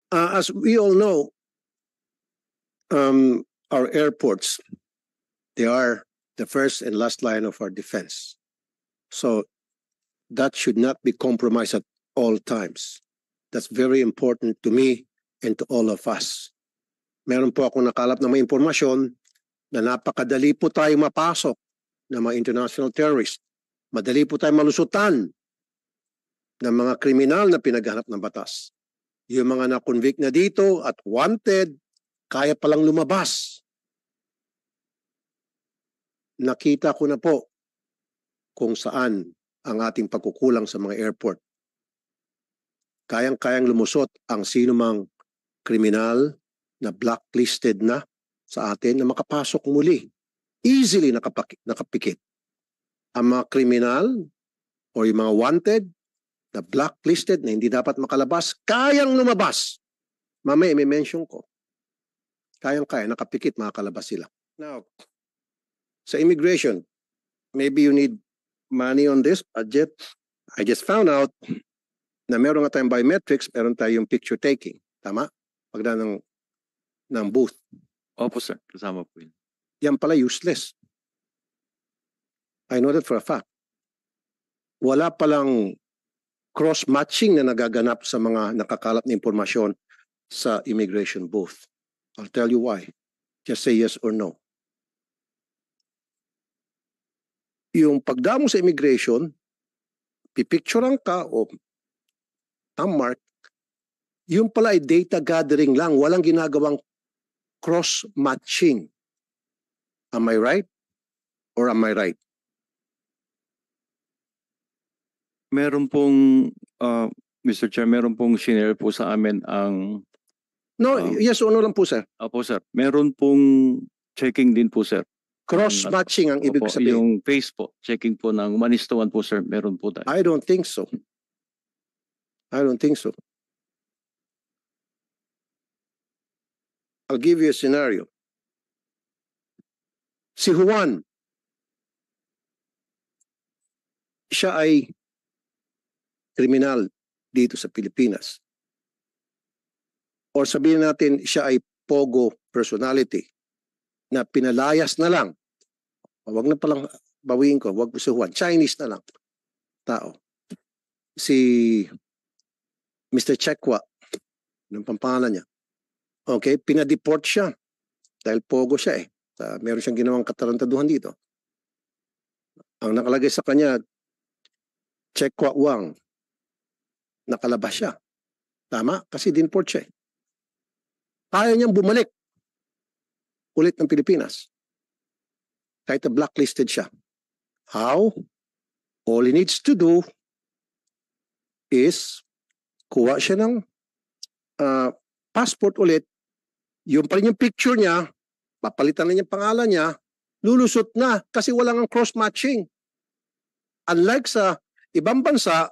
As we all know, our airports, they are the first and last line of our defense. So that should not be compromised at all times. That's very important to me and to all of us. Meron po akong nakalap na may impormasyon na napakadali po tayo mapasok ng mga international terrorists. Madali po tayo malusutan ng mga kriminal na pinaghanap ng batas. Yung mga na-convict na dito at wanted, kaya palang lumabas. Nakita ko na po kung saan ang ating pagkukulang sa mga airport. Kayang-kayang lumusot ang sinumang kriminal na blacklisted na sa atin na makapasok muli. Easily nakapikit. Ang mga kriminal o yung mga wanted na blacklisted na hindi dapat makalabas, kayang lumabas. Mamaya may mention ko. Kayang-kaya, nakapikit, makakalabas sila. Now, sa immigration, maybe you need money on this budget. I just found out na meron nga tayong biometrics, meron tayong picture taking. Tama? Pagda ng booth. Opo, sir. Kasama po yun. Yan pala useless. I know that for a fact. Wala palang cross-matching na nagaganap sa mga nakakalap na impormasyon sa immigration booth. I'll tell you why. Just say yes or no. Yung pagdamo sa immigration, pipicturean ka o mark, yung pala ay data gathering lang, walang ginagawang cross-matching. Am I right? Or am I right? Meron pong, Mr. Chair, meron pong shinare po sa amin ang... No, yes o no lang po, sir. Opo, sir. Meron pong checking din po, sir. Cross-matching ang ibig sabihin. Yung face po, checking po ng 1:1 po, sir. Meron po tayo. I don't think so. I don't think so. I'll give you a scenario. Si Juan, siya ay kriminal dito sa Pilipinas. Or sabihin natin siya ay pogo personality na pinalayas na lang. Wag na palang bawiin ko, wag si Juan, Chinese na lang tao. Si Mr. Chekwa, ng pampangalan niya. Okay, pinadeport siya dahil pogo siya eh. Meron siyang ginawang katarantaduhan dito. Ang nakalagay sa kanya, Chekwa Wang, nakalabas siya. Tama? Kasi dinport siya eh. Kaya niyang bumalik ulit ng Pilipinas. Kahit na blacklisted siya. How? All he needs to do is kuha siya ng passport ulit. Yung pa rin yung picture niya, papalitan na niya pangalan niya, lulusot na kasi walang ang cross-matching. Unlike sa ibang bansa,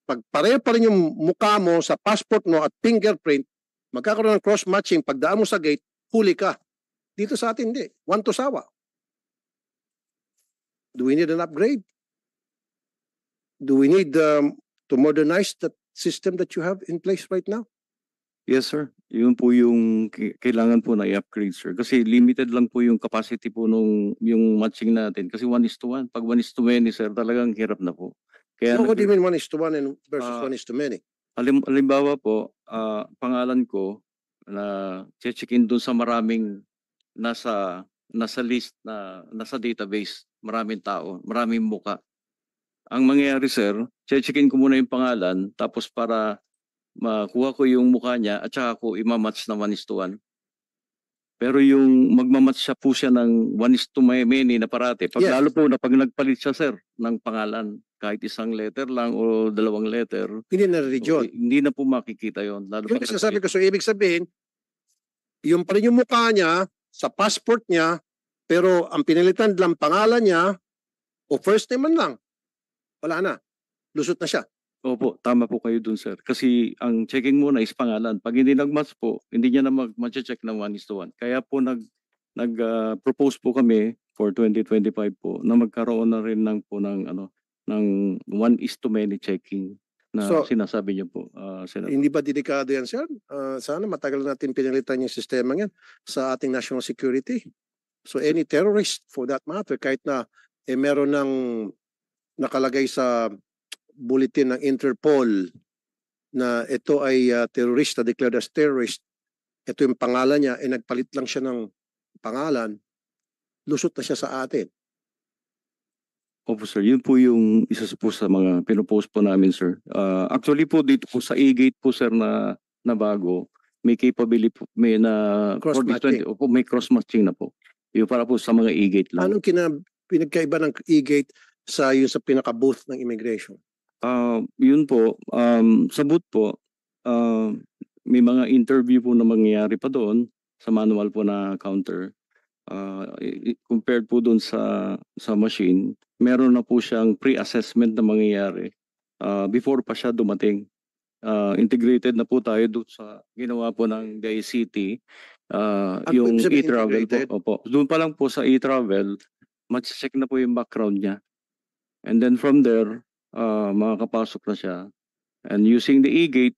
pag pareho pa rin yung mukha mo sa passport mo at fingerprint, magkakaroon ng cross-matching, pagdaan mo sa gate, huli ka. Dito sa atin, hindi. One to sawa. Do we need an upgrade? Do we need to modernize the system that you have in place right now? Yes, sir. Yun po yung kailangan po na i-upgrade, sir. Kasi limited lang po yung capacity po nung yung matching natin. Kasi 1:1. Pag 1:many, sir, talagang hirap na po. Kaya So what do you mean 1:1 versus 1:many? Halimbawa po, pangalan ko na check-in dun sa maraming nasa list na nasa database, maraming tao, maraming muka. Ang mangyayari, sir, check-in ko muna yung pangalan tapos para makuha ko yung mukha niya at saka ko imamatch na 1:1. Pero yung magmamatch siya po siya ng 1:many na parate. Lalo po na pag nagpalit siya, sir, ng pangalan, kahit isang letter lang o 2 letter, hindi na region. Hindi na po makikita yon. Yung sasabi ko, so ibig sabihin, yung pa rin yung mukha niya sa passport niya, pero ang pinilitan lang pangalan niya o first name man lang, wala na. Lusot na siya. Opo, tama po kayo dun, sir. Kasi ang checking muna is pangalan. Pag hindi nag-match po, hindi niya na mag-check ng 1:1. Kaya po nag-propose po kami for 2025 po na magkaroon na rin ng 1:many checking. na So, sinasabi niyo po, Senator. Hindi ba delikado yan, sir? Sana matagal natin pinalitan yung sistema yan sa ating national security. So any terrorist for that matter, kahit na meron ng nakalagay sa bulletin ng Interpol na ito ay terrorista, declared as terrorist, ito yung pangalan niya, nagpalit lang siya ng pangalan, lusot na siya sa atin. Opo sir, yun po yung isa po sa mga pinopost po namin sir. Actually po dito po sa E-Gate po sir na bago, may capability po, may na Cross-matching. Opo, may cross-matching na po. Yung para po sa mga E-Gate lang. Anong pinagkaiba ng E-Gate sa yung sa pinaka-booth ng immigration? Yun po, sa booth po, may mga interview po na mangyayari pa doon sa manual po na counter. Compared po doon sa machine, meron na po siyang pre-assessment na mangyayari before pa siya dumating. Integrated na po tayo doon sa ginawa po ng DICT, yung e-travel po. Opo. Doon pa lang po sa e-travel, mag-check na po yung background niya. And then from there, makakapasok na siya. And using the E-Gate,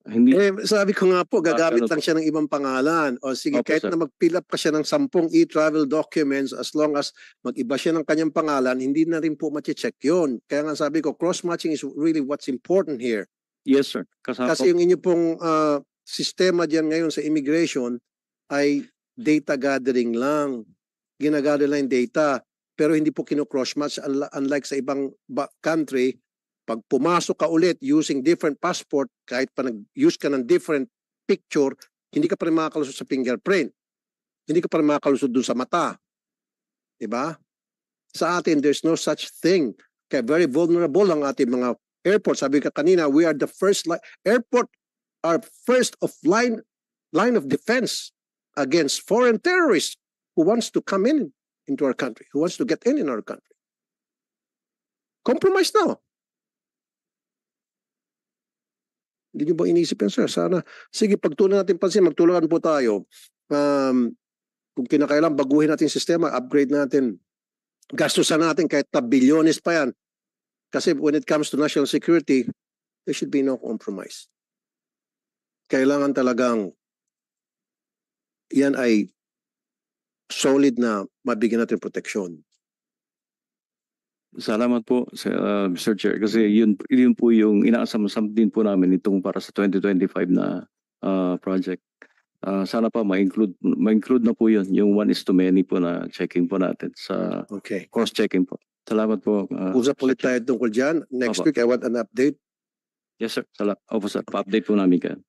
hindi Sabi ko nga po, gagamit lang siya ng ibang pangalan. O sige, Opo, kahit sir. na mag-fill up ka siya ng 10 e-travel documents, as long as mag-iba siya ng kanyang pangalan, hindi na rin po mache-check yun. Kaya nga sabi ko, cross-matching is really what's important here. Yes, sir. Kasi yung inyo pong sistema diyan ngayon sa immigration ay data gathering lang. Ginagather lang yung data, pero hindi po kino-cross-match unlike sa ibang country. Pag pumasok ka ulit using different passport, kahit pa nag-use ka ng different picture, hindi ka pa rin makakalusot sa fingerprint. Hindi ka pa rin makakalusot dun sa mata. Diba? Sa atin, there's no such thing. Kaya very vulnerable ang ating mga airport. Sabi ka kanina, we are the first airport are first of line of defense against foreign terrorists who wants to come into our country, who wants to get in our country. Compromise now. Hindi nyo ba inisip yan, sir? Sana, sige, pagtunan natin pansin, magtulungan po tayo. Kung kinakailangan, baguhin natin yung sistema, upgrade natin. Gastusan natin kahit na bilyones pa yan. Kasi when it comes to national security, there should be no compromise. Kailangan talagang yan ay solid na mabigyan natin proteksyon. Salamat po, Mr. Chair. Kasi yun po yung inaasam-asam din po namin itong para sa 2025 na project. Sana pa ma-include na po yun, yung 1:many po na checking po natin sa cross-checking po. Salamat po. Usap ulit tayo tungkol dyan. Next week, I want an update. Yes, sir. Opo, sir. Pa-update po namin kayo.